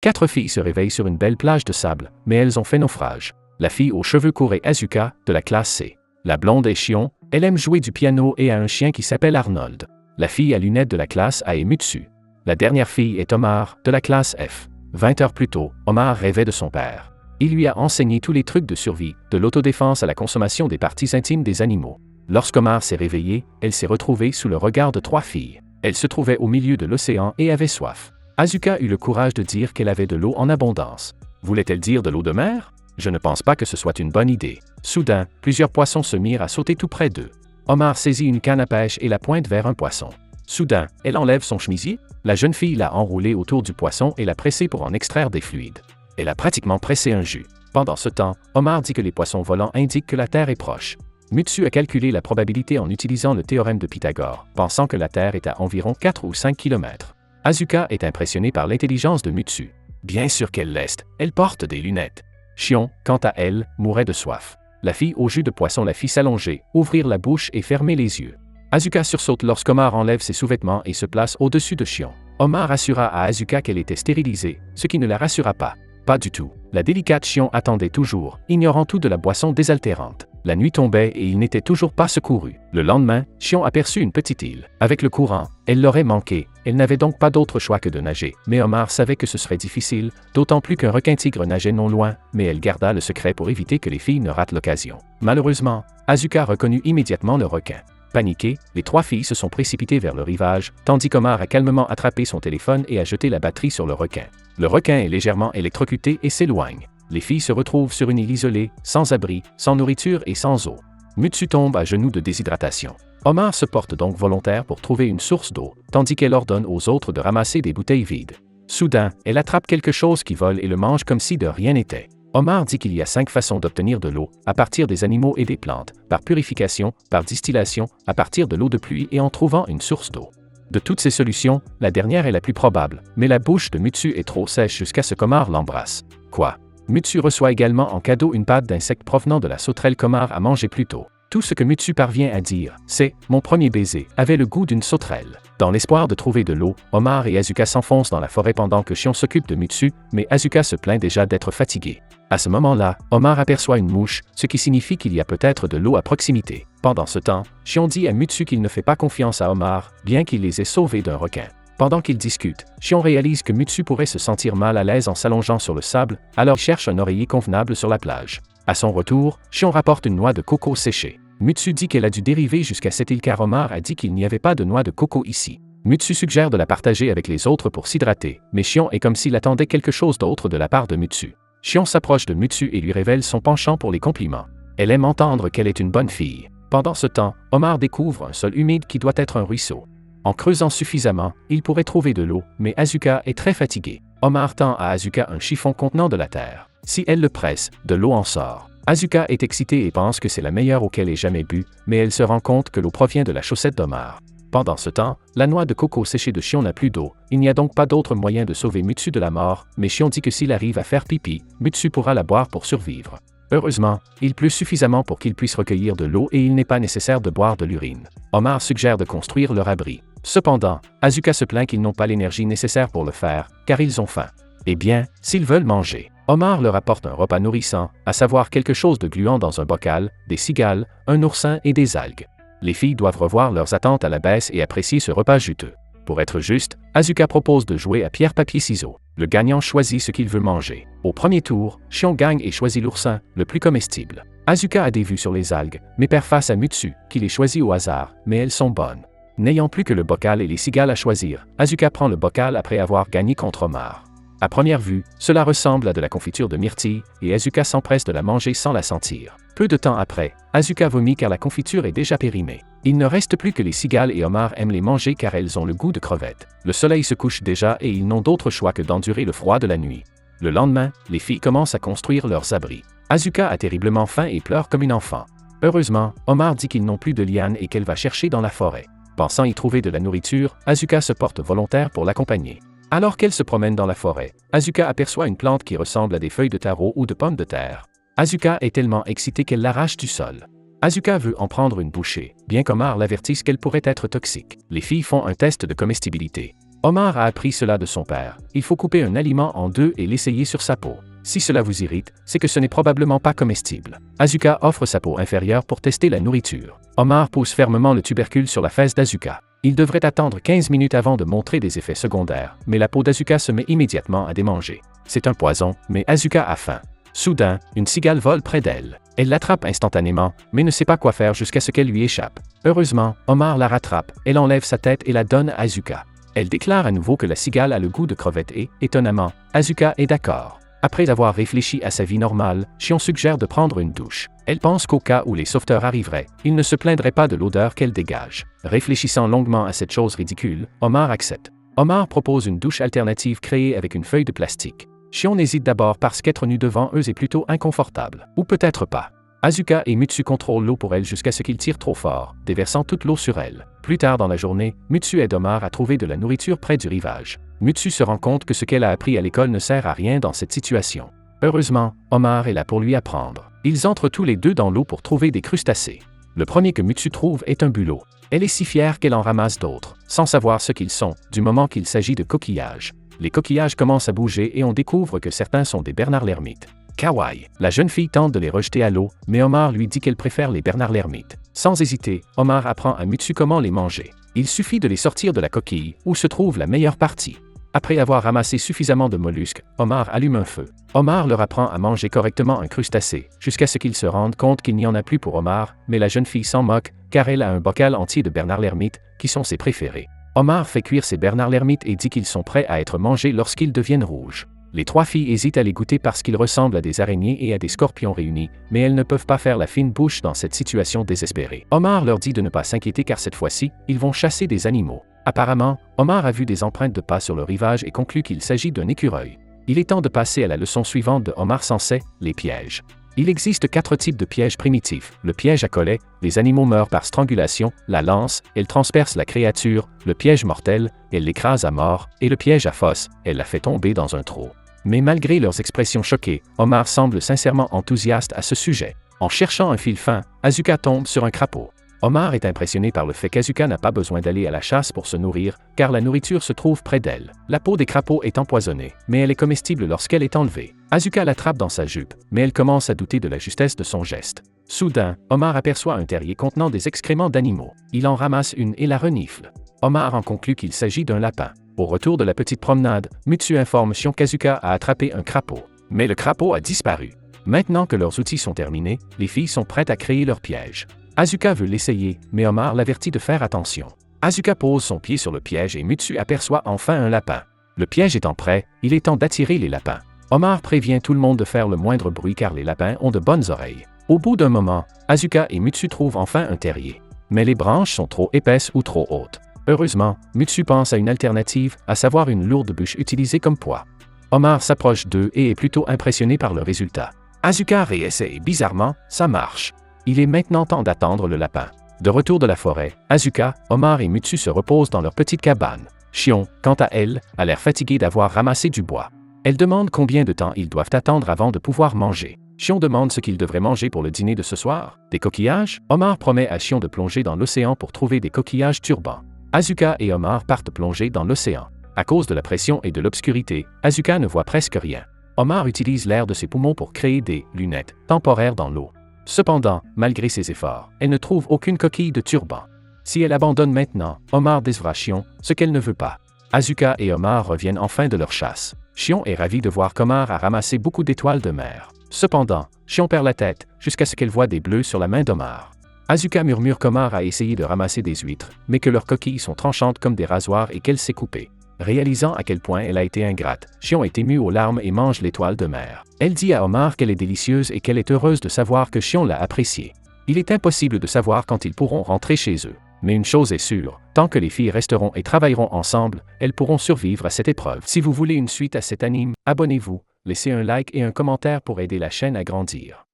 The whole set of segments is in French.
4 filles se réveillent sur une belle plage de sable, mais elles ont fait naufrage. La fille aux cheveux courts est Asuka, de la classe C. La blonde est Shion, elle aime jouer du piano et a un chien qui s'appelle Arnold. La fille à lunettes de la classe A est Mutsu. La dernière fille est Omar, de la classe F. 20 heures plus tôt, Omar rêvait de son père. Il lui a enseigné tous les trucs de survie, de l'autodéfense à la consommation des parties intimes des animaux. Lorsqu'Omar s'est réveillée, elle s'est retrouvée sous le regard de 3 filles. Elle se trouvait au milieu de l'océan et avait soif. Asuka eut le courage de dire qu'elle avait de l'eau en abondance. Voulait-elle dire de l'eau de mer? Je ne pense pas que ce soit une bonne idée. Soudain, plusieurs poissons se mirent à sauter tout près d'eux. Omar saisit une canne à pêche et la pointe vers un poisson. Soudain, elle enlève son chemisier. La jeune fille l'a enroulé autour du poisson et l'a pressé pour en extraire des fluides. Elle a pratiquement pressé un jus. Pendant ce temps, Omar dit que les poissons volants indiquent que la Terre est proche. Mutsu a calculé la probabilité en utilisant le théorème de Pythagore, pensant que la Terre est à environ 4 ou 5 km. Asuka est impressionnée par l'intelligence de Mutsu. Bien sûr qu'elle l'est, elle porte des lunettes. Shion, quant à elle, mourait de soif. La fille au jus de poisson la fit s'allonger, ouvrir la bouche et fermer les yeux. Asuka sursaute lorsqu'Omar enlève ses sous-vêtements et se place au-dessus de Shion. Omar assura à Asuka qu'elle était stérilisée, ce qui ne la rassura pas. Pas du tout. La délicate Shion attendait toujours, ignorant tout de la boisson désaltérante. La nuit tombait et il n'était toujours pas secouru. Le lendemain, Shion aperçut une petite île. Avec le courant, elle l'aurait manqué. Elle n'avait donc pas d'autre choix que de nager. Mais Omar savait que ce serait difficile, d'autant plus qu'un requin-tigre nageait non loin, mais elle garda le secret pour éviter que les filles ne ratent l'occasion. Malheureusement, Asuka reconnut immédiatement le requin. Paniquées, les 3 filles se sont précipitées vers le rivage, tandis qu'Omar a calmement attrapé son téléphone et a jeté la batterie sur le requin. Le requin est légèrement électrocuté et s'éloigne. Les filles se retrouvent sur une île isolée, sans abri, sans nourriture et sans eau. Mutsu tombe à genoux de déshydratation. Omar se porte donc volontaire pour trouver une source d'eau, tandis qu'elle ordonne aux autres de ramasser des bouteilles vides. Soudain, elle attrape quelque chose qui vole et le mange comme si de rien n'était. Omar dit qu'il y a 5 façons d'obtenir de l'eau, à partir des animaux et des plantes, par purification, par distillation, à partir de l'eau de pluie et en trouvant une source d'eau. De toutes ces solutions, la dernière est la plus probable, mais la bouche de Mutsu est trop sèche jusqu'à ce qu'Omar l'embrasse. Quoi? Mutsu reçoit également en cadeau une pâte d'insectes provenant de la sauterelle qu'Omar a mangée plus tôt. Tout ce que Mutsu parvient à dire, c'est « Mon premier baiser avait le goût d'une sauterelle ». Dans l'espoir de trouver de l'eau, Omar et Asuka s'enfoncent dans la forêt pendant que Shion s'occupe de Mutsu, mais Asuka se plaint déjà d'être fatiguée. À ce moment-là, Omar aperçoit une mouche, ce qui signifie qu'il y a peut-être de l'eau à proximité. Pendant ce temps, Shion dit à Mutsu qu'il ne fait pas confiance à Omar, bien qu'il les ait sauvés d'un requin. Pendant qu'ils discutent, Shion réalise que Mutsu pourrait se sentir mal à l'aise en s'allongeant sur le sable, alors il cherche un oreiller convenable sur la plage. À son retour, Shion rapporte une noix de coco séchée. Mutsu dit qu'elle a dû dériver jusqu'à cette île car Omar a dit qu'il n'y avait pas de noix de coco ici. Mutsu suggère de la partager avec les autres pour s'hydrater, mais Shion est comme s'il attendait quelque chose d'autre de la part de Mutsu. Shion s'approche de Mutsu et lui révèle son penchant pour les compliments. Elle aime entendre qu'elle est une bonne fille. Pendant ce temps, Omar découvre un sol humide qui doit être un ruisseau. En creusant suffisamment, il pourrait trouver de l'eau, mais Asuka est très fatiguée. Omar tend à Asuka un chiffon contenant de la terre. Si elle le presse, de l'eau en sort. Asuka est excitée et pense que c'est la meilleure eau qu'elle ait jamais bu, mais elle se rend compte que l'eau provient de la chaussette d'Omar. Pendant ce temps, la noix de coco séchée de Shion n'a plus d'eau. Il n'y a donc pas d'autre moyen de sauver Mutsu de la mort, mais Shion dit que s'il arrive à faire pipi, Mutsu pourra la boire pour survivre. Heureusement, il pleut suffisamment pour qu'il puisse recueillir de l'eau et il n'est pas nécessaire de boire de l'urine. Omar suggère de construire leur abri. Cependant, Asuka se plaint qu'ils n'ont pas l'énergie nécessaire pour le faire, car ils ont faim. Eh bien, s'ils veulent manger, Omar leur apporte un repas nourrissant, à savoir quelque chose de gluant dans un bocal, des cigales, un oursin et des algues. Les filles doivent revoir leurs attentes à la baisse et apprécier ce repas juteux. Pour être juste, Asuka propose de jouer à pierre-papier-ciseaux. Le gagnant choisit ce qu'il veut manger. Au premier tour, Shion gagne et choisit l'oursin, le plus comestible. Asuka a des vues sur les algues, mais perd face à Mutsu, qui les choisit au hasard, mais elles sont bonnes. N'ayant plus que le bocal et les cigales à choisir, Asuka prend le bocal après avoir gagné contre Omar. À première vue, cela ressemble à de la confiture de myrtille, et Asuka s'empresse de la manger sans la sentir. Peu de temps après, Asuka vomit car la confiture est déjà périmée. Il ne reste plus que les cigales et Omar aiment les manger car elles ont le goût de crevettes. Le soleil se couche déjà et ils n'ont d'autre choix que d'endurer le froid de la nuit. Le lendemain, les filles commencent à construire leurs abris. Asuka a terriblement faim et pleure comme une enfant. Heureusement, Omar dit qu'ils n'ont plus de lianes et qu'elle va chercher dans la forêt. Pensant y trouver de la nourriture, Asuka se porte volontaire pour l'accompagner. Alors qu'elle se promène dans la forêt, Asuka aperçoit une plante qui ressemble à des feuilles de taro ou de pommes de terre. Asuka est tellement excitée qu'elle l'arrache du sol. Asuka veut en prendre une bouchée, bien qu'Omar l'avertisse qu'elle pourrait être toxique. Les filles font un test de comestibilité. Omar a appris cela de son père. Il faut couper un aliment en deux et l'essayer sur sa peau. Si cela vous irrite, c'est que ce n'est probablement pas comestible. Asuka offre sa peau inférieure pour tester la nourriture. Omar pousse fermement le tubercule sur la fesse d'Asuka. Il devrait attendre 15 minutes avant de montrer des effets secondaires, mais la peau d'Asuka se met immédiatement à démanger. C'est un poison, mais Asuka a faim. Soudain, une cigale vole près d'elle. Elle l'attrape instantanément, mais ne sait pas quoi faire jusqu'à ce qu'elle lui échappe. Heureusement, Omar la rattrape, elle enlève sa tête et la donne à Asuka. Elle déclare à nouveau que la cigale a le goût de crevette et, étonnamment, Asuka est d'accord. Après avoir réfléchi à sa vie normale, Shion suggère de prendre une douche. Elle pense qu'au cas où les sauveteurs arriveraient, ils ne se plaindraient pas de l'odeur qu'elle dégage. Réfléchissant longuement à cette chose ridicule, Omar accepte. Omar propose une douche alternative créée avec une feuille de plastique. Shion hésite d'abord parce qu'être nu devant eux est plutôt inconfortable. Ou peut-être pas. Asuka et Mutsu contrôlent l'eau pour elle jusqu'à ce qu'ils tirent trop fort, déversant toute l'eau sur elle. Plus tard dans la journée, Mutsu aide Omar à trouver de la nourriture près du rivage. Mutsu se rend compte que ce qu'elle a appris à l'école ne sert à rien dans cette situation. Heureusement, Omar est là pour lui apprendre. Ils entrent tous les deux dans l'eau pour trouver des crustacés. Le premier que Mutsu trouve est un bulot. Elle est si fière qu'elle en ramasse d'autres, sans savoir ce qu'ils sont, du moment qu'il s'agit de coquillages. Les coquillages commencent à bouger et on découvre que certains sont des Bernard l'ermite. Kawaii. La jeune fille tente de les rejeter à l'eau, mais Omar lui dit qu'elle préfère les Bernard l'ermite. Sans hésiter, Omar apprend à Mutsu comment les manger. Il suffit de les sortir de la coquille, où se trouve la meilleure partie. Après avoir ramassé suffisamment de mollusques, Omar allume un feu. Omar leur apprend à manger correctement un crustacé, jusqu'à ce qu'ils se rendent compte qu'il n'y en a plus pour Omar, mais la jeune fille s'en moque, car elle a un bocal entier de Bernard l'ermite, qui sont ses préférés. Omar fait cuire ses Bernard l'ermite et dit qu'ils sont prêts à être mangés lorsqu'ils deviennent rouges. Les trois filles hésitent à les goûter parce qu'ils ressemblent à des araignées et à des scorpions réunis, mais elles ne peuvent pas faire la fine bouche dans cette situation désespérée. Omar leur dit de ne pas s'inquiéter car cette fois-ci, ils vont chasser des animaux. Apparemment, Omar a vu des empreintes de pas sur le rivage et conclut qu'il s'agit d'un écureuil. Il est temps de passer à la leçon suivante de Omar Sensei, les pièges. Il existe 4 types de pièges primitifs. Le piège à collet, les animaux meurent par strangulation, la lance, elle transperce la créature, le piège mortel, elle l'écrase à mort, et le piège à fosse, elle la fait tomber dans un trou. Mais malgré leurs expressions choquées, Omar semble sincèrement enthousiaste à ce sujet. En cherchant un fil fin, Asuka tombe sur un crapaud. Omar est impressionné par le fait qu'Asuka n'a pas besoin d'aller à la chasse pour se nourrir, car la nourriture se trouve près d'elle. La peau des crapauds est empoisonnée, mais elle est comestible lorsqu'elle est enlevée. Asuka l'attrape dans sa jupe, mais elle commence à douter de la justesse de son geste. Soudain, Omar aperçoit un terrier contenant des excréments d'animaux. Il en ramasse une et la renifle. Omar en conclut qu'il s'agit d'un lapin. Au retour de la petite promenade, Mutsu informe Shion qu'Asuka a attrapé un crapaud. Mais le crapaud a disparu. Maintenant que leurs outils sont terminés, les filles sont prêtes à créer leur piège. Asuka veut l'essayer, mais Omar l'avertit de faire attention. Asuka pose son pied sur le piège et Mutsu aperçoit enfin un lapin. Le piège étant prêt, il est temps d'attirer les lapins. Omar prévient tout le monde de faire le moindre bruit car les lapins ont de bonnes oreilles. Au bout d'un moment, Asuka et Mutsu trouvent enfin un terrier. Mais les branches sont trop épaisses ou trop hautes. Heureusement, Mutsu pense à une alternative, à savoir une lourde bûche utilisée comme poids. Omar s'approche d'eux et est plutôt impressionné par le résultat. Asuka réessaie et bizarrement, ça marche. Il est maintenant temps d'attendre le lapin. De retour de la forêt, Asuka, Omar et Mutsu se reposent dans leur petite cabane. Shion, quant à elle, a l'air fatiguée d'avoir ramassé du bois. Elle demande combien de temps ils doivent attendre avant de pouvoir manger. Shion demande ce qu'ils devraient manger pour le dîner de ce soir. Des coquillages? Omar promet à Shion de plonger dans l'océan pour trouver des coquillages turbans. Asuka et Omar partent plonger dans l'océan. À cause de la pression et de l'obscurité, Asuka ne voit presque rien. Omar utilise l'air de ses poumons pour créer des lunettes temporaires dans l'eau. Cependant, malgré ses efforts, elle ne trouve aucune coquille de turban. Si elle abandonne maintenant, Omar décevra Shion, ce qu'elle ne veut pas. Asuka et Omar reviennent enfin de leur chasse. Shion est ravie de voir qu'Omar a ramassé beaucoup d'étoiles de mer. Cependant, Shion perd la tête, jusqu'à ce qu'elle voie des bleus sur la main d'Omar. Asuka murmure qu'Omar a essayé de ramasser des huîtres, mais que leurs coquilles sont tranchantes comme des rasoirs et qu'elle s'est coupée. Réalisant à quel point elle a été ingrate, Shion est émue aux larmes et mange l'étoile de mer. Elle dit à Omar qu'elle est délicieuse et qu'elle est heureuse de savoir que Shion l'a appréciée. Il est impossible de savoir quand ils pourront rentrer chez eux. Mais une chose est sûre, tant que les filles resteront et travailleront ensemble, elles pourront survivre à cette épreuve. Si vous voulez une suite à cet anime, abonnez-vous, laissez un like et un commentaire pour aider la chaîne à grandir.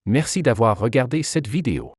Merci d'avoir regardé cette vidéo.